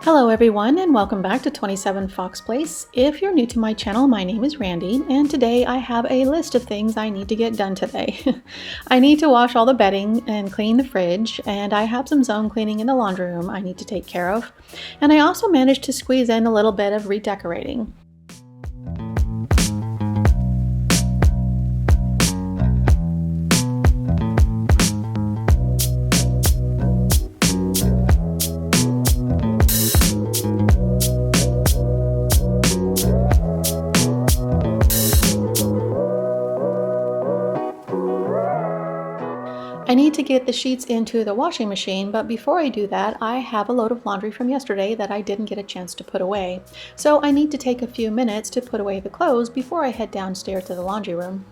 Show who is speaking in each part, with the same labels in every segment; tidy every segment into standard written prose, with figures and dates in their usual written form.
Speaker 1: Hello everyone and welcome back to 27 Fox Place. If you're new to my channel, my name is Randy and today I have a list of things I need to get done today. I need to wash all the bedding and clean the fridge, and I have some zone cleaning in the laundry room I need to take care of. And I also managed to squeeze in a little bit of redecorating. I need to get the sheets into the washing machine, but before I do that, I have a load of laundry from yesterday that I didn't get a chance to put away. So I need to take a few minutes to put away the clothes before I head downstairs to the laundry room.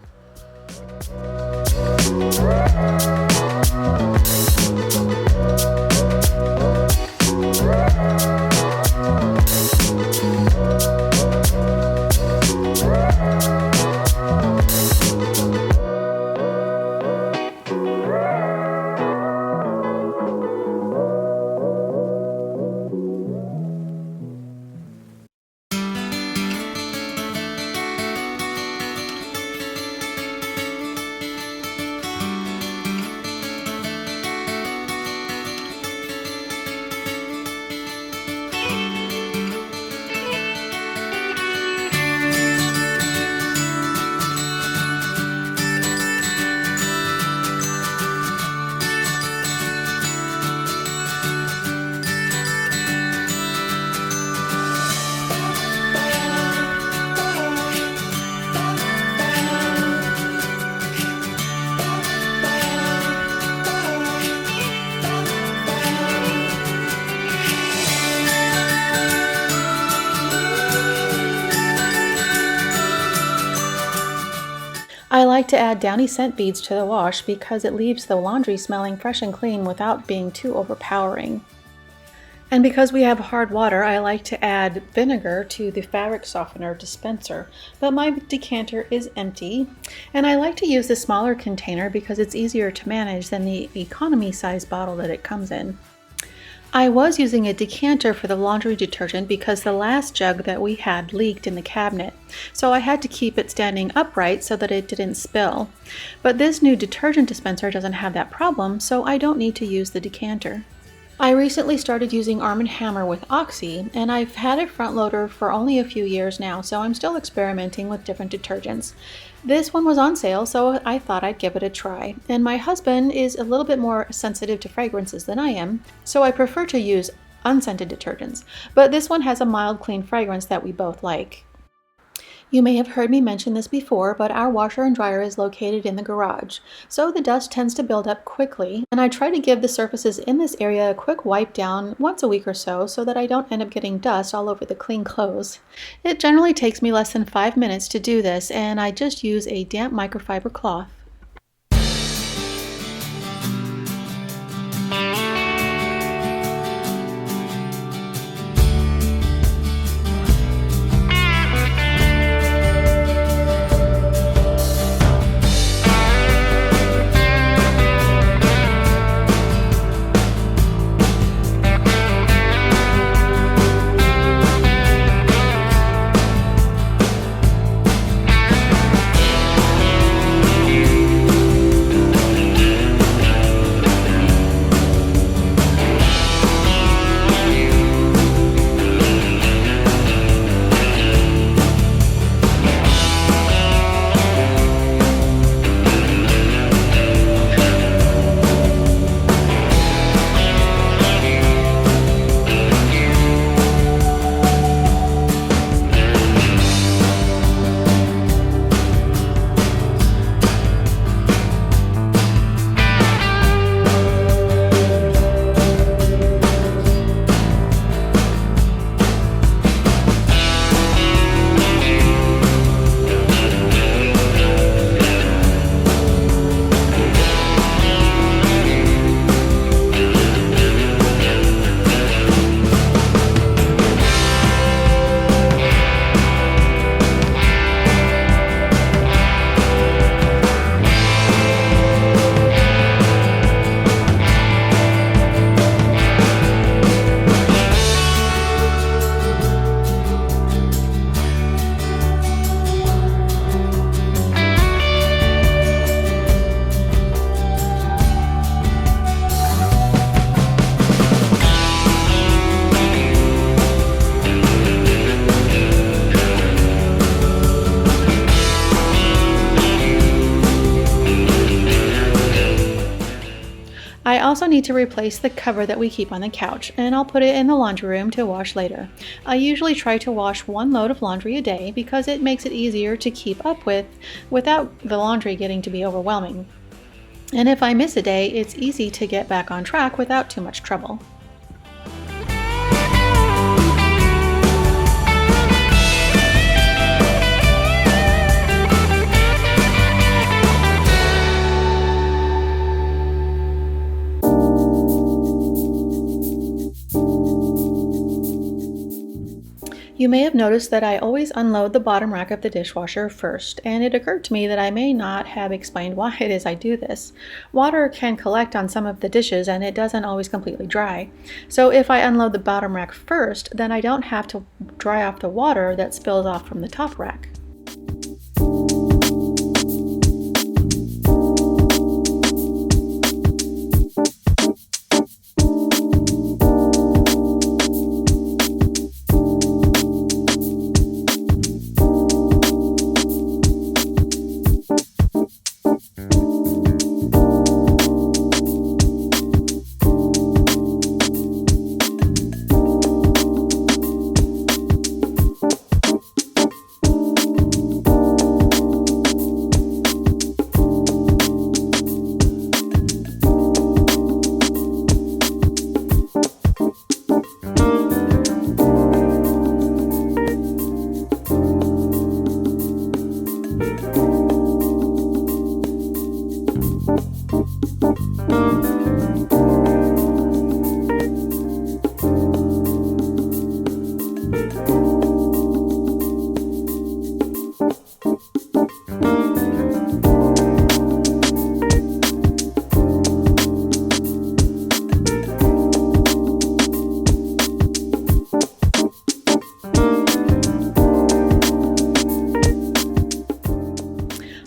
Speaker 1: I like to add downy scent beads to the wash because it leaves the laundry smelling fresh and clean without being too overpowering. And because we have hard water, I like to add vinegar to the fabric softener dispenser, but my decanter is empty, and I like to use the smaller container because it's easier to manage than the economy size bottle that it comes in. I was using a decanter for the laundry detergent because the last jug that we had leaked in the cabinet, so I had to keep it standing upright so that it didn't spill. But this new detergent dispenser doesn't have that problem, so I don't need to use the decanter. I recently started using Arm & Hammer with Oxy, and I've had a front loader for only a few years now, so I'm still experimenting with different detergents. This one was on sale, so I thought I'd give it a try. And my husband is a little bit more sensitive to fragrances than I am, so I prefer to use unscented detergents. But this one has a mild, clean fragrance that we both like. You may have heard me mention this before, but our washer and dryer is located in the garage, so the dust tends to build up quickly, and I try to give the surfaces in this area a quick wipe down once a week or so that I don't end up getting dust all over the clean clothes. It generally takes me less than 5 minutes to do this, and I just use a damp microfiber cloth. also need to replace the cover that we keep on the couch, and I'll put it in the laundry room to wash later. I usually try to wash 1 load of laundry a day because it makes it easier to keep up with without the laundry getting to be overwhelming. And if I miss a day, it's easy to get back on track without too much trouble. You may have noticed that I always unload the bottom rack of the dishwasher first, and it occurred to me that I may not have explained why it is I do this. Water can collect on some of the dishes and it doesn't always completely dry. So if I unload the bottom rack first, then I don't have to dry off the water that spills off from the top rack.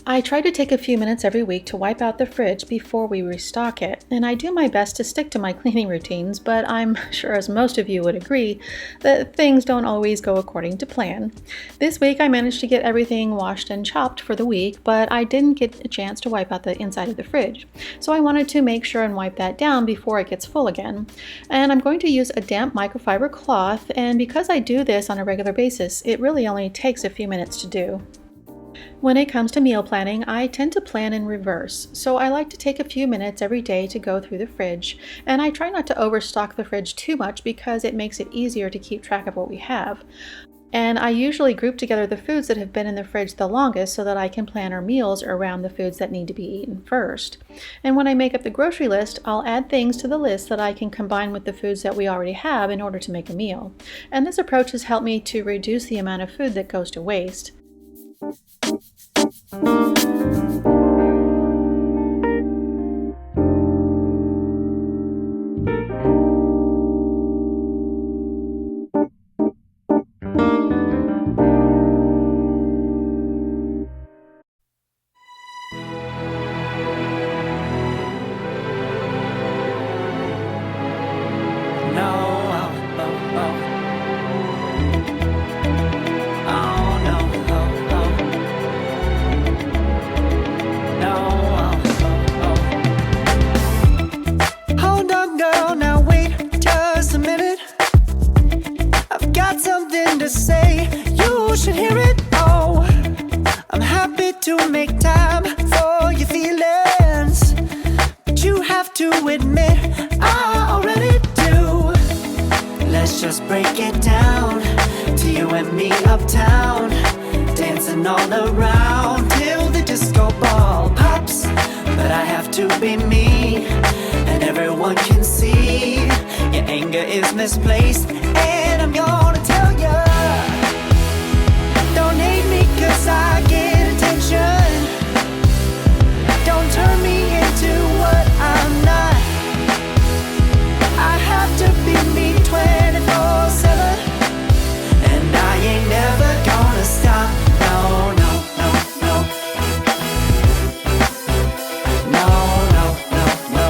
Speaker 1: I try to take a few minutes every week to wipe out the fridge before we restock it, and I do my best to stick to my cleaning routines, but I'm sure as most of you would agree that things don't always go according to plan. This week I managed to get everything washed and chopped for the week, but I didn't get a chance to wipe out the inside of the fridge, so I wanted to make sure and wipe that down before it gets full again. And I'm going to use a damp microfiber cloth, and because I do this on a regular basis, it really only takes a few minutes to do. When it comes to meal planning, I tend to plan in reverse, so I like to take a few minutes every day to go through the fridge, and I try not to overstock the fridge too much because it makes it easier to keep track of what we have. And I usually group together the foods that have been in the fridge the longest so that I can plan our meals around the foods that need to be eaten first. And when I make up the grocery list, I'll add things to the list that I can combine with the foods that we already have in order to make a meal. And this approach has helped me to reduce the amount of food that goes to waste.
Speaker 2: Misplaced, and I'm gonna tell ya, don't hate me 'cause I get attention. Don't turn me into what I'm not. I have to be me 24/7, and I ain't never gonna stop. No, no, no, no. No, no, no, no.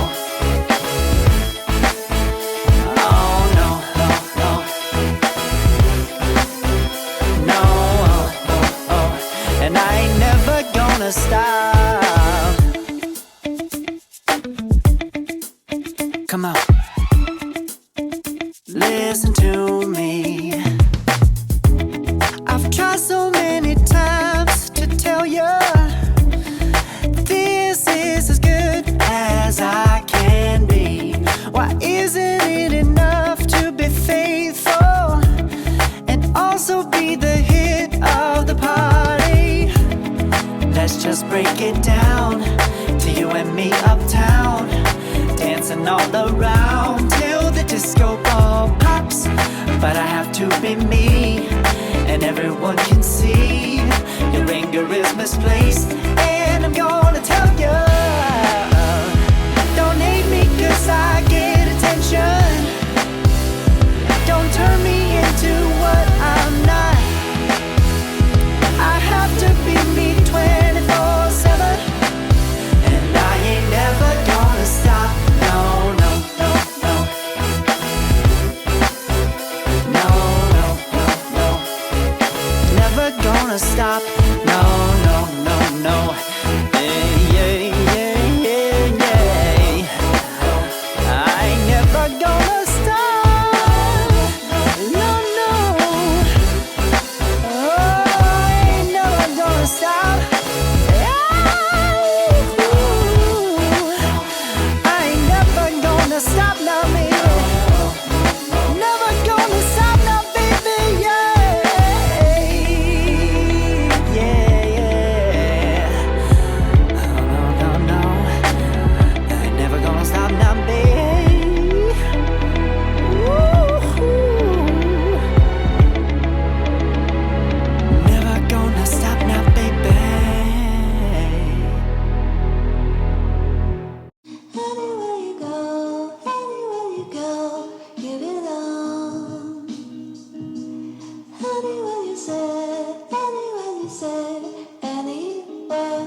Speaker 2: Oh, no, no, no. listen to me. I've tried so many times to tell you this is as good as I can be. Why isn't it enough to be faithful and also be the hit of the party? Let's just break it down to you and me uptown, dancing all around till the disco ball pops. But I have to be me, and everyone can see your anger is misplaced. And I'm gonna tell you, don't hate me 'cause I get attention. Don't turn me into what I'm not. I have to be me 24/7, and I ain't never gonna stop. No, no, no, no. No, no, no, no. Never gonna stop. No, no, no, no. Yeah, yeah, yeah, yeah, yeah. I ain't never gonna stop. No, no. Oh, I ain't never gonna stop. I ain't never gonna stop now, baby. Never gonna stop now, baby. Yeah, yeah, yeah. No, no, no, no. I ain't never gonna stop now, baby. Woo-hoo. Never gonna stop now, baby.
Speaker 3: Anywhere you go, you belong. Anywhere you say, anywhere.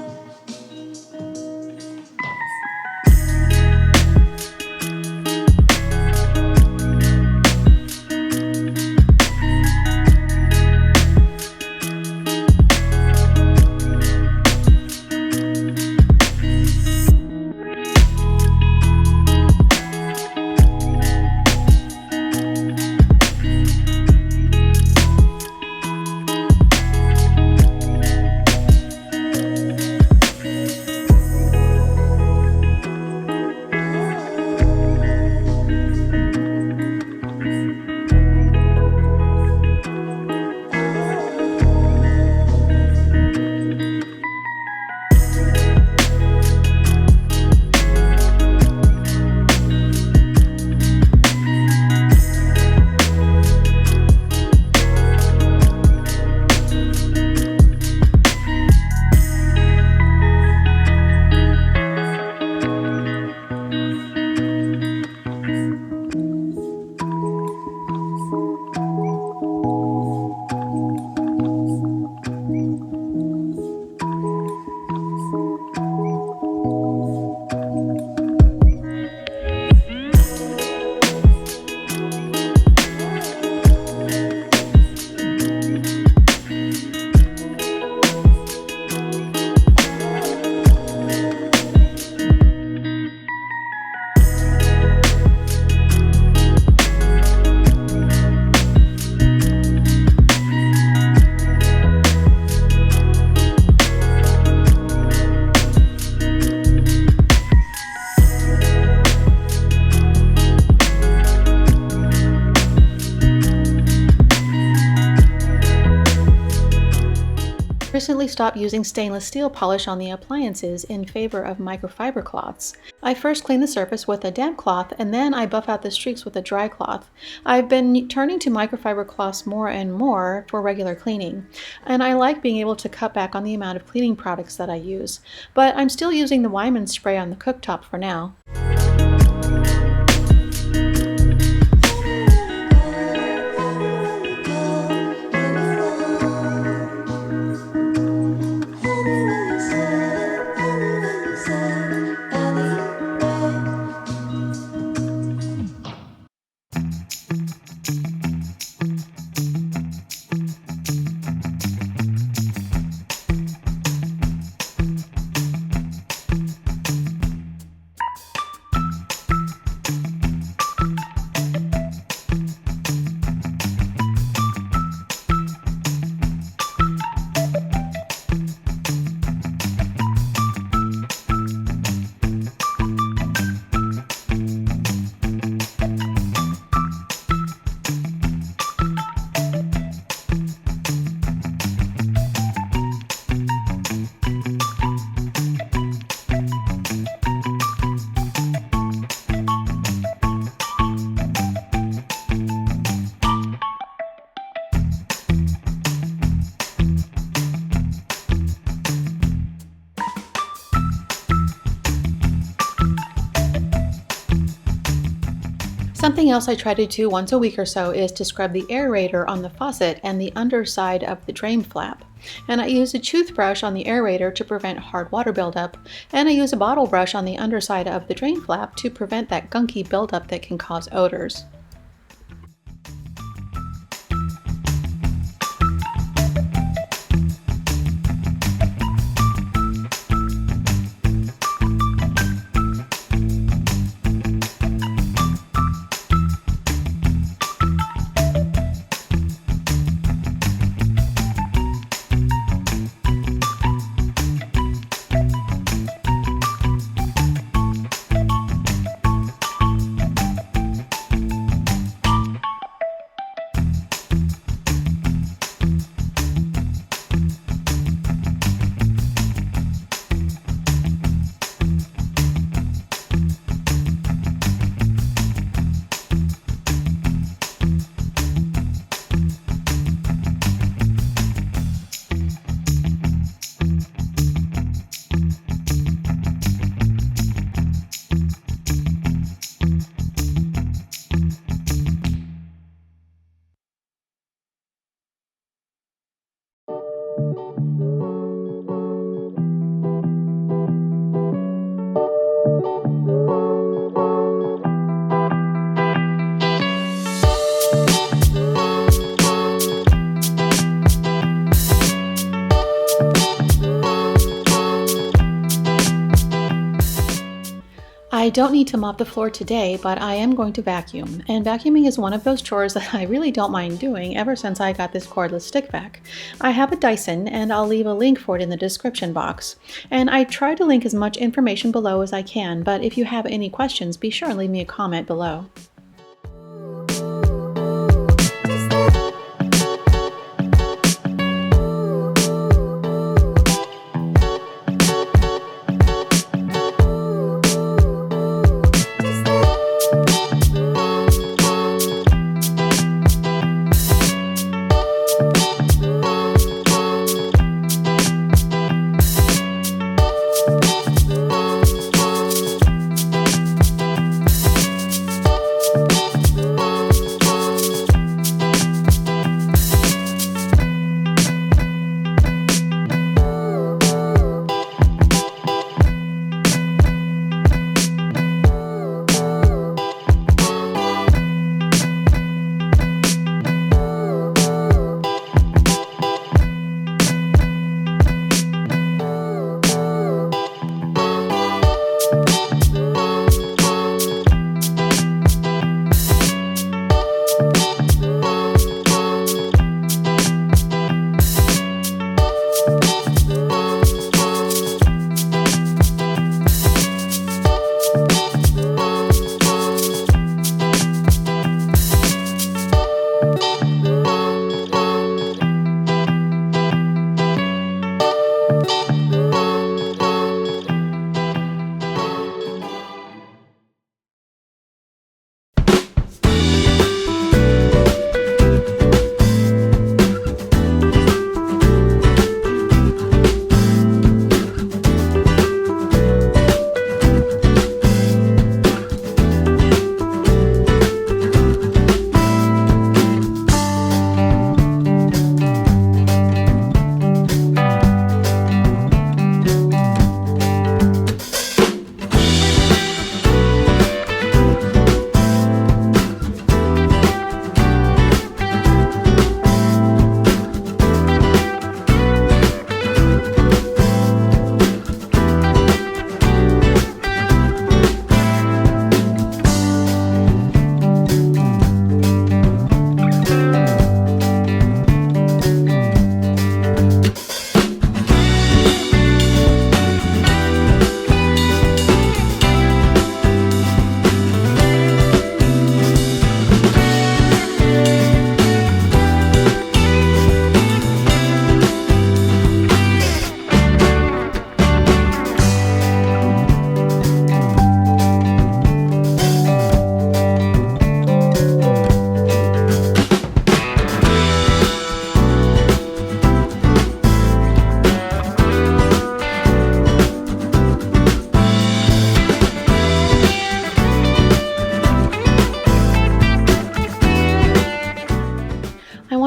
Speaker 1: Recently stopped using stainless steel polish on the appliances in favor of microfiber cloths. I first clean the surface with a damp cloth and then I buff out the streaks with a dry cloth. I've been turning to microfiber cloths more and more for regular cleaning, and I like being able to cut back on the amount of cleaning products that I use, but I'm still using the Wyman spray on the cooktop for now. Something else I try to do once a week or so is to scrub the aerator on the faucet and the underside of the drain flap. And I use a toothbrush on the aerator to prevent hard water buildup, and I use a bottle brush on the underside of the drain flap to prevent that gunky buildup that can cause odors. I don't need to mop the floor today, but I am going to vacuum, and vacuuming is one of those chores that I really don't mind doing ever since I got this cordless stick vac. I have a Dyson, and I'll leave a link for it in the description box. And I try to link as much information below as I can, but if you have any questions, be sure and leave me a comment below.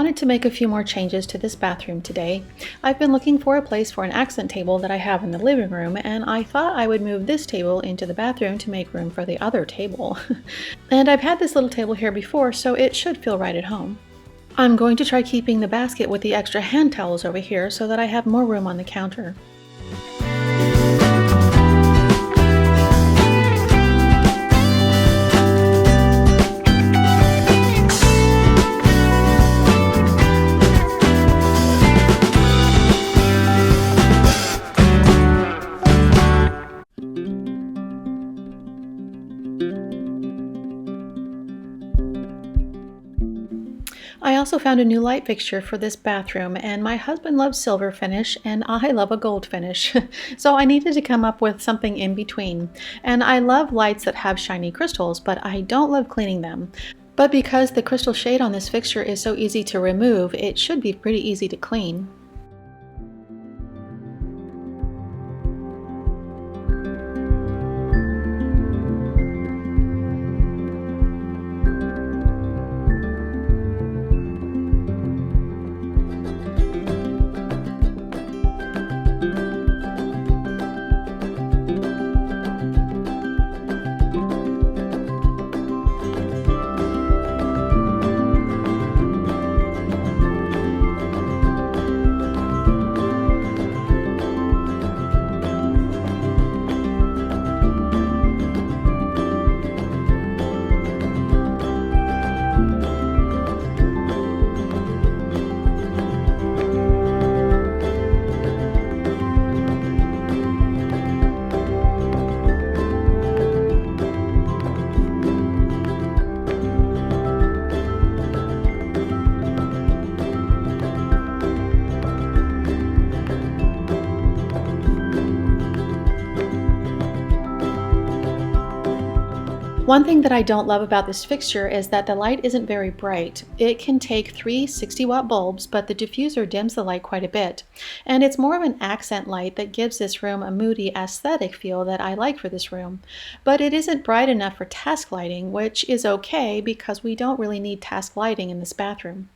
Speaker 1: wanted to make a few more changes to this bathroom today. I've been looking for a place for an accent table that I have in the living room, and I thought I would move this table into the bathroom to make room for the other table. And I've had this little table here before, so it should feel right at home. I'm going to try keeping the basket with the extra hand towels over here so that I have more room on the counter. I also found a new light fixture for this bathroom, and my husband loves silver finish and I love a gold finish. So I needed to come up with something in between. And I love lights that have shiny crystals, but I don't love cleaning them. But because the crystal shade on this fixture is so easy to remove, it should be pretty easy to clean. One thing that I don't love about this fixture is that the light isn't very bright. It can take 3 60-watt bulbs, but the diffuser dims the light quite a bit. And it's more of an accent light that gives this room a moody aesthetic feel that I like for this room. But it isn't bright enough for task lighting, which is okay because we don't really need task lighting in this bathroom.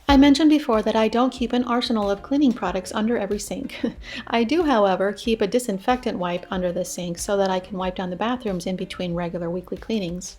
Speaker 1: I mentioned before that I don't keep an arsenal of cleaning products under every sink. I do, however, keep a disinfectant wipe under the sink so that I can wipe down the bathrooms in between regular weekly cleanings.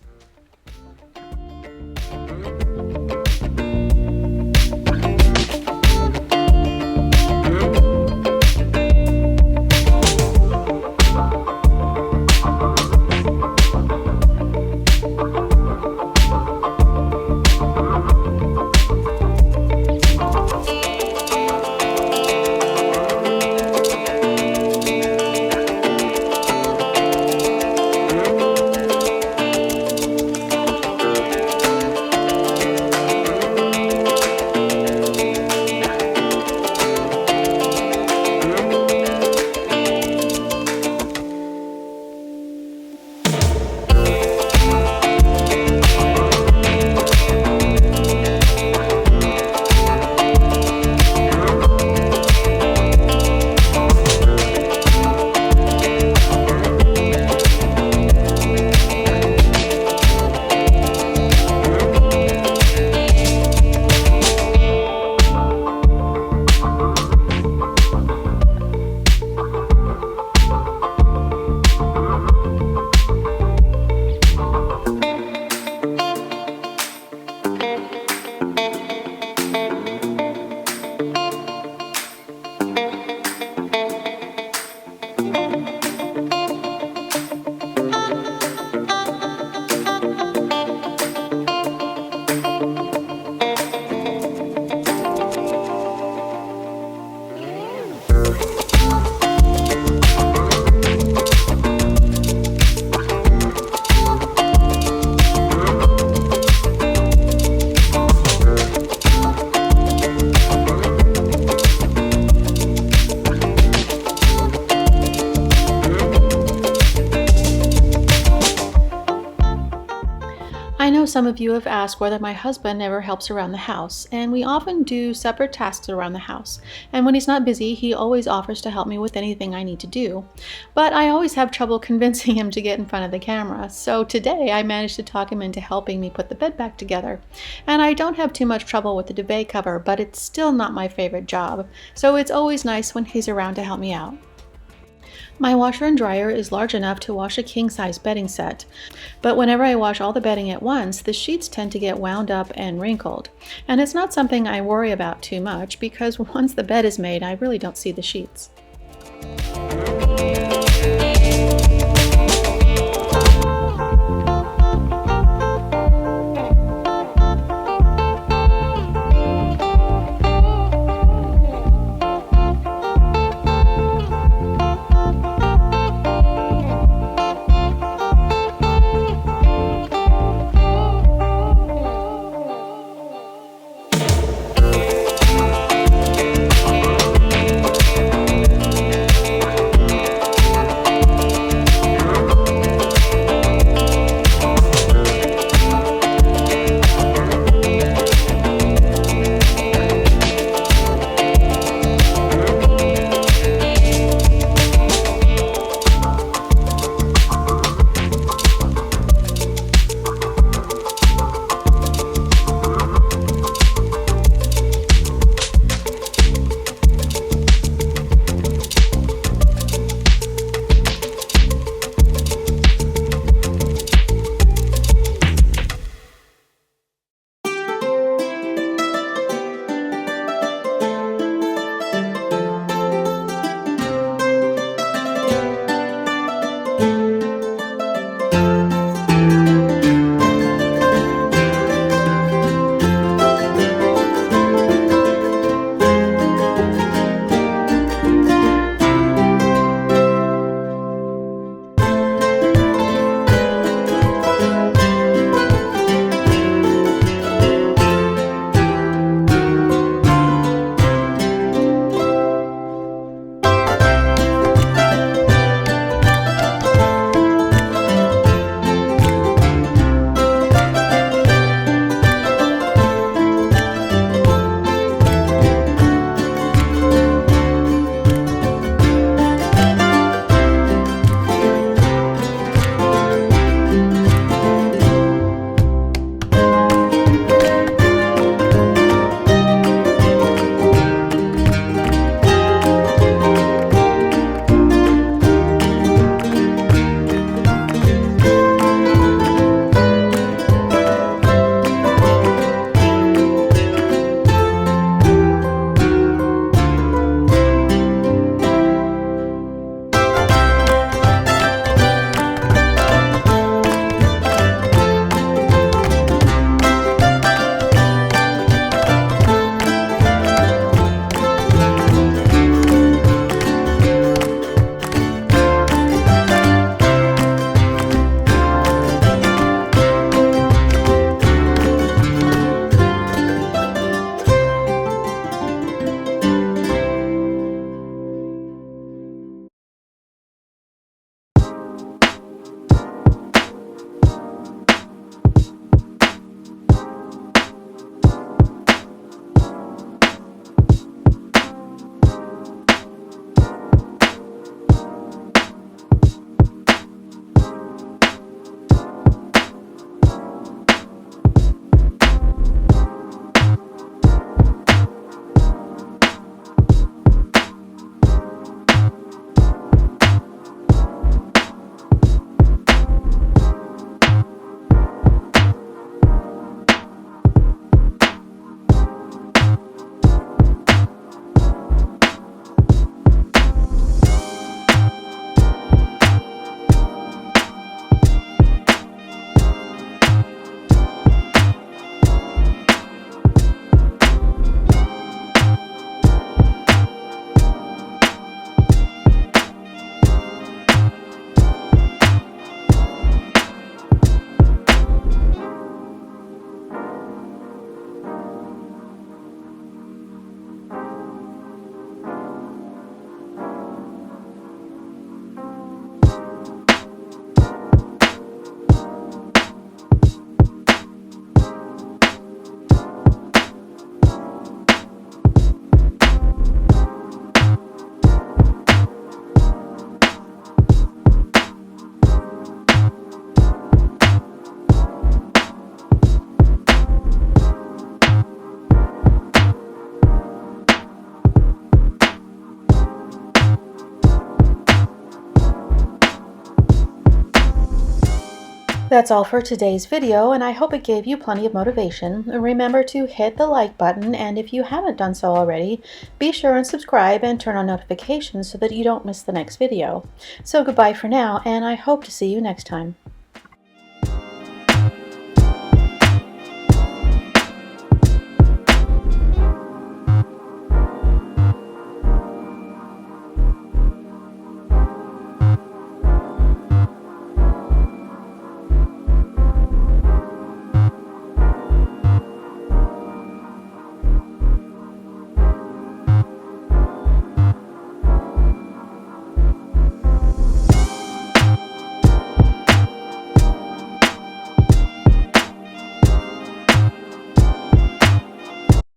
Speaker 1: some of you have asked whether my husband ever helps around the house, and we often do separate tasks around the house. And when he's not busy, he always offers to help me with anything I need to do. But I always have trouble convincing him to get in front of the camera, so today I managed to talk him into helping me put the bed back together. And I don't have too much trouble with the duvet cover, but it's still not my favorite job, so it's always nice when he's around to help me out. My washer and dryer is large enough to wash a king-size bedding set, but whenever I wash all the bedding at once, the sheets tend to get wound up and wrinkled. And it's not something I worry about too much because once the bed is made, I really don't see the sheets. That's all for today's video, and I hope it gave you plenty of motivation. Remember to hit the like button, and if you haven't done so already, be sure and subscribe and turn on notifications so that you don't miss the next video. So goodbye for now, and I hope to see you next time.